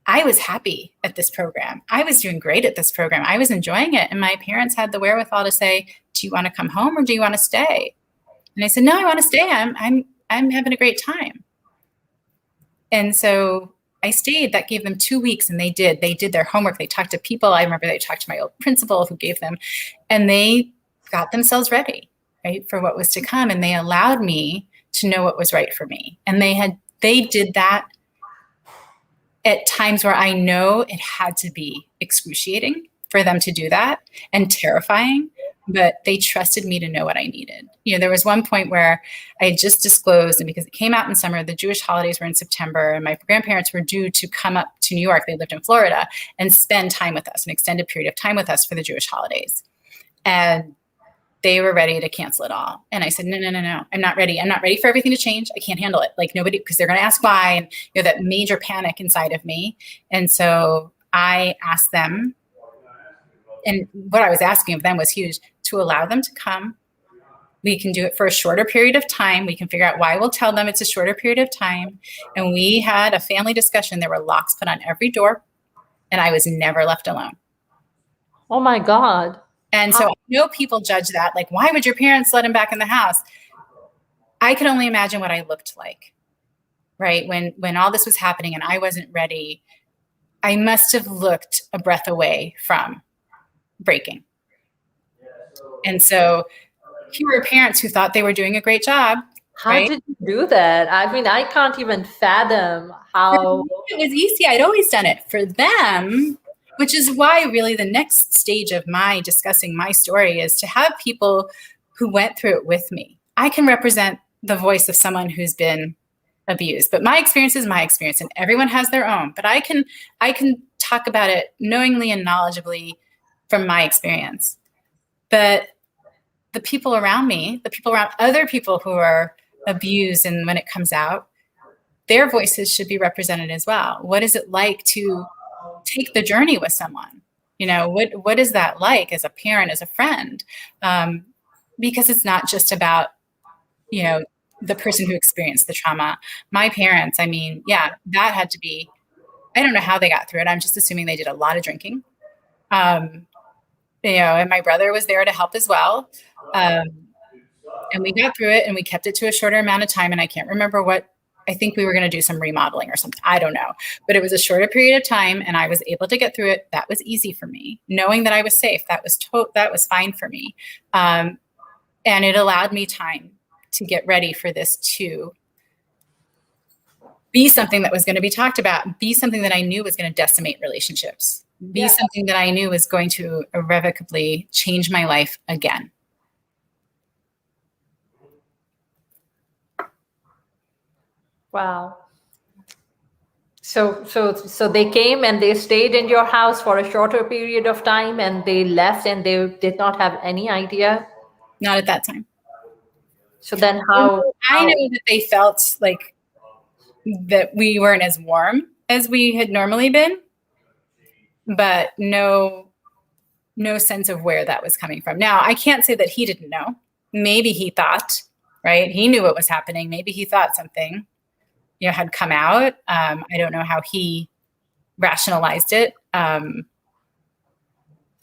B: I was happy at this program. I was doing great at this program. I was enjoying it. And my parents had the wherewithal to say, do you want to come home or do you want to stay? And I said, no, I want to stay. I'm having a great time. And so I stayed. That gave them 2 weeks, and they did their homework. They talked to people. I remember they talked to my old principal who gave them, and they got themselves ready, right, for what was to come. And they allowed me to know what was right for me. And they did that at times where I know it had to be excruciating for them to do that and terrifying, but they trusted me to know what I needed. There was one point where I had just disclosed, and because it came out in summer, the Jewish holidays were in September, and my grandparents were due to come up to New York. They lived in Florida, and spend time with us, an extended period of time with us for the Jewish holidays. And they were ready to cancel it all. And I said, no, I'm not ready. I'm not ready for everything to change. I can't handle it. Like nobody, because they're going to ask why, and that major panic inside of me. And so I asked them, and what I was asking of them was huge, to allow them to come. We can do it for a shorter period of time. We can figure out why. We'll tell them it's a shorter period of time. And we had a family discussion. There were locks put on every door, and I was never left alone.
A: Oh my God.
B: And so I know people judge that, like, why would your parents let him back in the house? I can only imagine what I looked like, right? When all this was happening and I wasn't ready, I must have looked a breath away from breaking. And so here were parents who thought they were doing a great job.
A: How
B: right?
A: did you do that? I mean, I can't even fathom how.
B: It was easy. I'd always done it. For them, which is why really the next stage of my discussing my story is to have people who went through it with me. I can represent the voice of someone who's been abused, but my experience is my experience, and everyone has their own. But I can talk about it knowingly and knowledgeably from my experience. But the people around me, the people around other people who are abused, and when it comes out, their voices should be represented as well. What is it like to take the journey with someone? What is that like as a parent, as a friend? Because it's not just about, the person who experienced the trauma. My parents, I mean, yeah, that had to be, I don't know how they got through it. I'm just assuming they did a lot of drinking. And my brother was there to help as well. And we got through it, and we kept it to a shorter amount of time. And I can't remember what, I think we were going to do some remodeling or something. I don't know. But it was a shorter period of time, and I was able to get through it. That was easy for me. Knowing that I was safe, that was fine for me. And it allowed me time to get ready for this to be something that was going to be talked about, be something that I knew was going to decimate relationships, be something that I knew was going to irrevocably change my life again.
A: Wow. So they came and they stayed in your house for a shorter period of time, and they left, and they did not have any idea?
B: Not at that time.
A: So then how?
B: I know that they felt like that we weren't as warm as we had normally been, but no sense of where that was coming from. Now, I can't say that he didn't know. Maybe he thought, right? He knew what was happening. Maybe he thought something, had come out. I don't know how he rationalized it.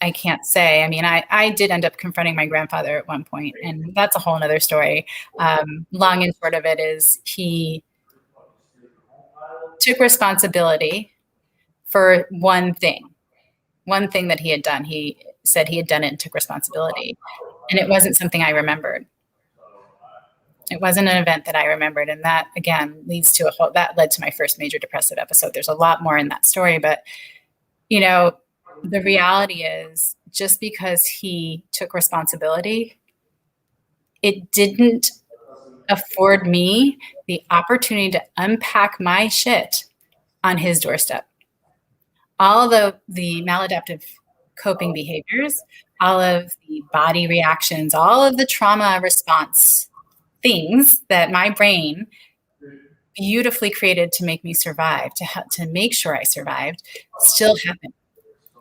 B: I can't say. I mean, I did end up confronting my grandfather at one point, and that's a whole nother story. Long and short of it is he took responsibility for one thing that he had done. He said he had done it and took responsibility. And it wasn't something I remembered. It wasn't an event that I remembered. And that, again, that led to my first major depressive episode. There's a lot more in that story, but, the reality is, just because he took responsibility, it didn't afford me the opportunity to unpack my shit on his doorstep. All of the maladaptive coping behaviors, all of the body reactions, all of the trauma response things that my brain beautifully created to make me survive, to make sure I survived, still happen,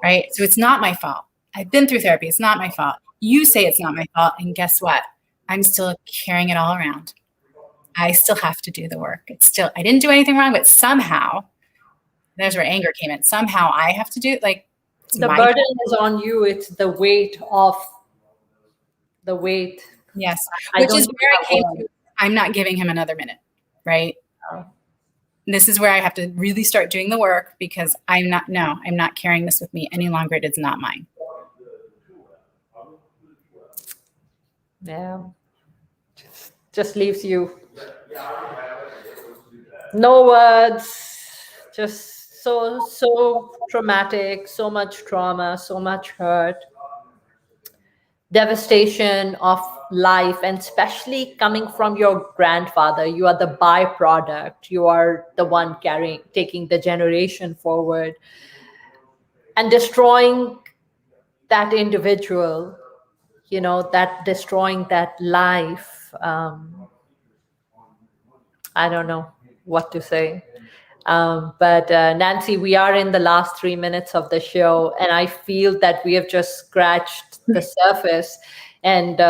B: right? So it's not my fault. I've been through therapy. It's not my fault. You say it's not my fault. And guess what? I'm still carrying it all around. I still have to do the work. I didn't do anything wrong, but somehow, there's where anger came in. Somehow I have to do it. Like,
A: the burden is on you. It's the weight of the weight.
B: Yes. Which is where I came to. I'm not giving him another minute, right?
A: No.
B: This is where I have to really start doing the work, because I'm not carrying this with me any longer. It is not mine.
A: Yeah. Just leaves you no words, just so traumatic, so much trauma, so much hurt, devastation of life, and especially coming from your grandfather. You are the byproduct. You are the one taking the generation forward, and destroying that individual, that destroying that life. I don't know what to say. But Nancy, we are in the last 3 minutes of the show, and I feel that we have just scratched the surface. And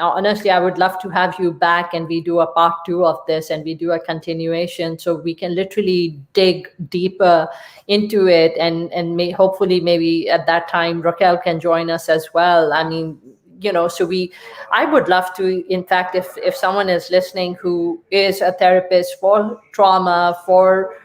A: honestly, I would love to have you back, and we do a part 2 of this, and we do a continuation, so we can literally dig deeper into it. And hopefully maybe at that time Raquel can join us as well. I mean, I would love to, in fact, if someone is listening who is a therapist for trauma, for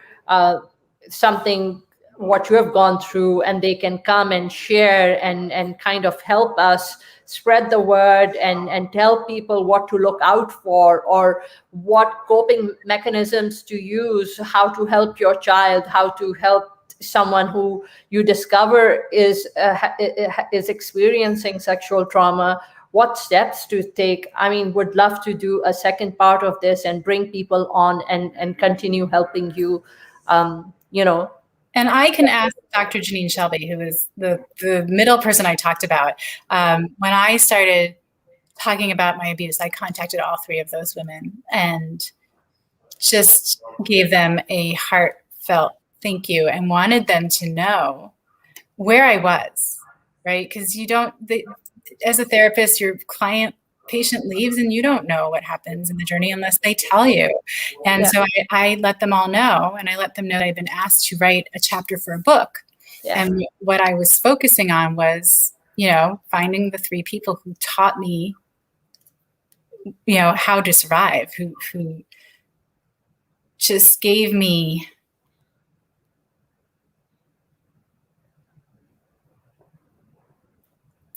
A: something, what you have gone through, and they can come and share and kind of help us spread the word and tell people what to look out for, or what coping mechanisms to use, how to help your child, how to help someone who you discover is experiencing sexual trauma, what steps to take. I mean, would love to do a second part of this and bring people on and continue helping you,
B: And I can ask Dr. Janine Shelby, who is the middle person I talked about. When I started talking about my abuse, I contacted all 3 of those women and just gave them a heartfelt thank you, and wanted them to know where I was, right? Because as a therapist, your patient leaves and you don't know what happens in the journey unless they tell you. And so I let them all know, and I let them know that I've been asked to write a chapter for a book. Yeah. And what I was focusing on was, finding the 3 people who taught me, how to survive, who just gave me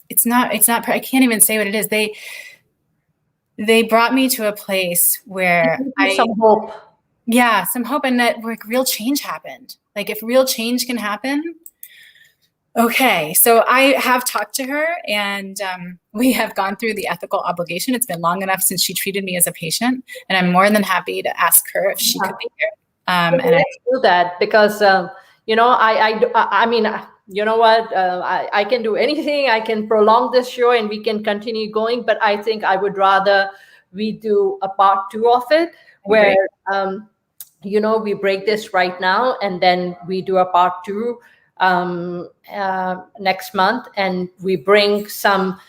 B: it's not, I can't even say what it is. They brought me to a place where
A: some hope.
B: Yeah, some hope, and that real change happened. Like, if real change can happen, okay. So I have talked to her, and we have gone through the ethical obligation. It's been long enough since she treated me as a patient, and I'm more than happy to ask her if she could be here.
A: And I do that because, I mean, you know what, I can do anything. I can prolong this show and we can continue going, but I think I would rather we do a part 2 of it, where, we break this right now, and then we do a part 2 next month, and we bring some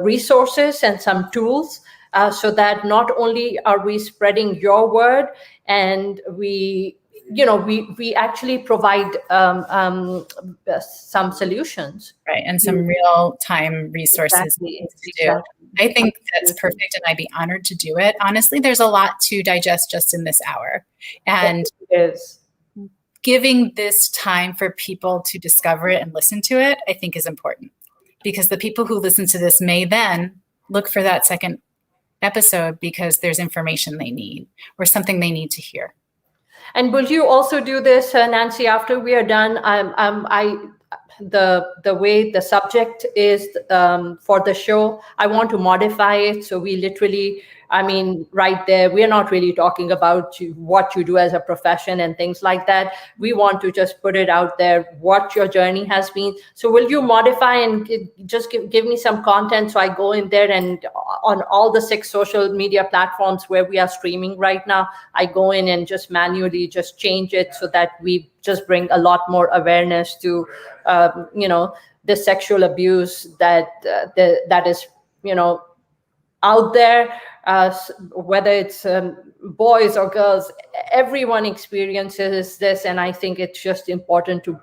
A: resources and some tools, so that not only are we spreading your word, and we actually provide some solutions.
B: Right, and some real-time resources to do. I think that's perfect, and I'd be honored to do it. Honestly, there's a lot to digest just in this hour. And giving this time for people to discover it and listen to it, I think is important. Because the people who listen to this may then look for that second episode, because there's information they need or something they need to hear.
A: And will you also do this, Nancy, after we are done? The way the subject is for the show, I want to modify it. So we literally, right there, we are not really talking about what you do as a profession and things like that. We want to just put it out there, what your journey has been. So will you modify and just give me some content, so I go in there, and on all the 6 social media platforms where we are streaming right now, I go in and just manually just change it, so that we just bring a lot more awareness to the sexual abuse that is out there, whether it's boys or girls, everyone experiences this, and I think it's just important to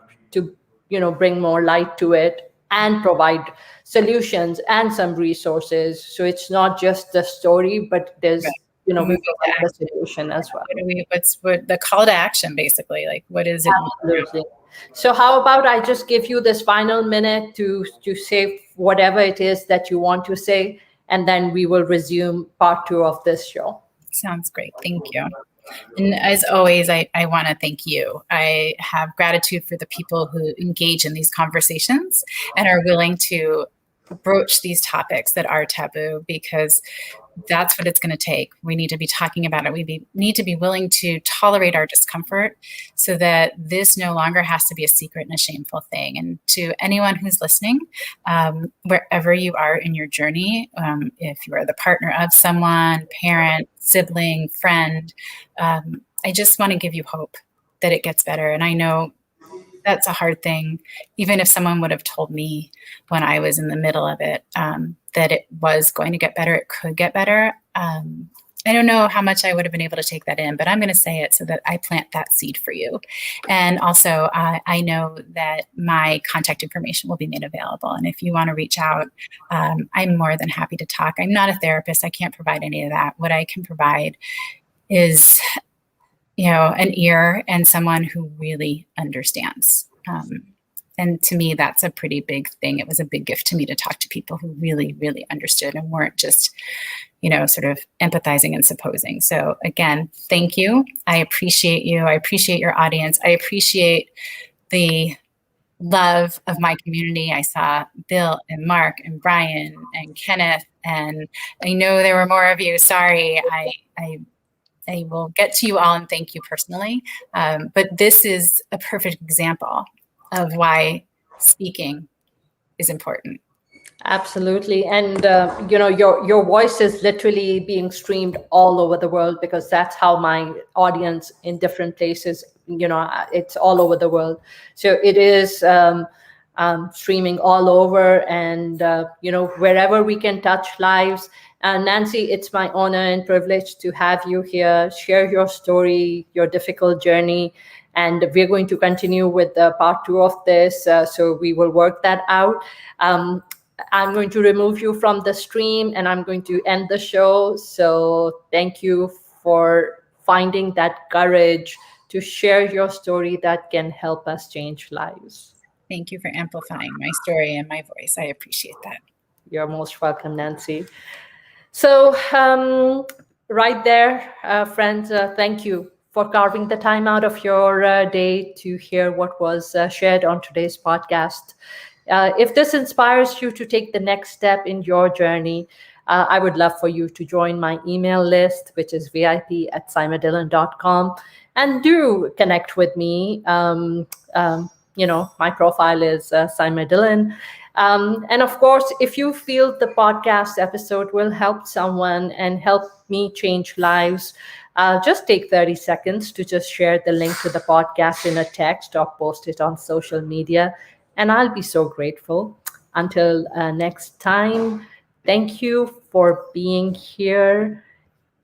A: bring more light to it and provide solutions and some resources. So it's not just the story, but there's we provide the solution as well.
B: What's the call to action, basically? Like, what is it?
A: Absolutely. So how about I just give you this final minute to say whatever it is that you want to say, and then we will resume part 2 of this show.
B: Sounds great. Thank you. And as always, I want to thank you. I have gratitude for the people who engage in these conversations and are willing to broach these topics that are taboo, because that's what it's going to take. We need to be talking about it. We need to be willing to tolerate our discomfort so that this no longer has to be a secret and a shameful thing. And to anyone who's listening, wherever you are in your journey, if you are the partner of someone, parent, sibling, friend, I just want to give you hope that it gets better. And I know that's a hard thing. Even if someone would have told me when I was in the middle of it, that it was going to get better, it could get better. I don't know how much I would have been able to take that in, but I'm going to say it so that I plant that seed for you. And also, I know that my contact information will be made available. And if you want to reach out, I'm more than happy to talk. I'm not a therapist. I can't provide any of that. What I can provide is an ear and someone who really understands. And to me, that's a pretty big thing. It was a big gift to me to talk to people who really, really understood and weren't just, sort of empathizing and supposing. So again, thank you. I appreciate you. I appreciate your audience. I appreciate the love of my community. I saw Bill and Mark and Brian and Kenneth, and I know there were more of you. Sorry, I will get to you all and thank you personally. But this is a perfect example of why speaking is important.
A: Absolutely. And, your voice is literally being streamed all over the world, because that's how my audience in different places, it's all over the world. So it is streaming all over, and, wherever we can touch lives. And Nancy, it's my honor and privilege to have you here, share your story, your difficult journey. And we're going to continue with part 2 of this. So we will work that out. I'm going to remove you from the stream, and I'm going to end the show. So thank you for finding that courage to share your story that can help us change lives.
B: Thank you for amplifying my story and my voice. I appreciate that.
A: You're most welcome, Nancy. So right there, friends, thank you for carving the time out of your day to hear what was shared on today's podcast. If this inspires you to take the next step in your journey, I would love for you to join my email list, which is vip@saimadillon.com, and do connect with me. My profile is Saima Dillon. And of course, if you feel the podcast episode will help someone and help me change lives, just take 30 seconds to just share the link to the podcast in a text or post it on social media. And I'll be so grateful. Until next time, thank you for being here,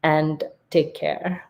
A: and take care.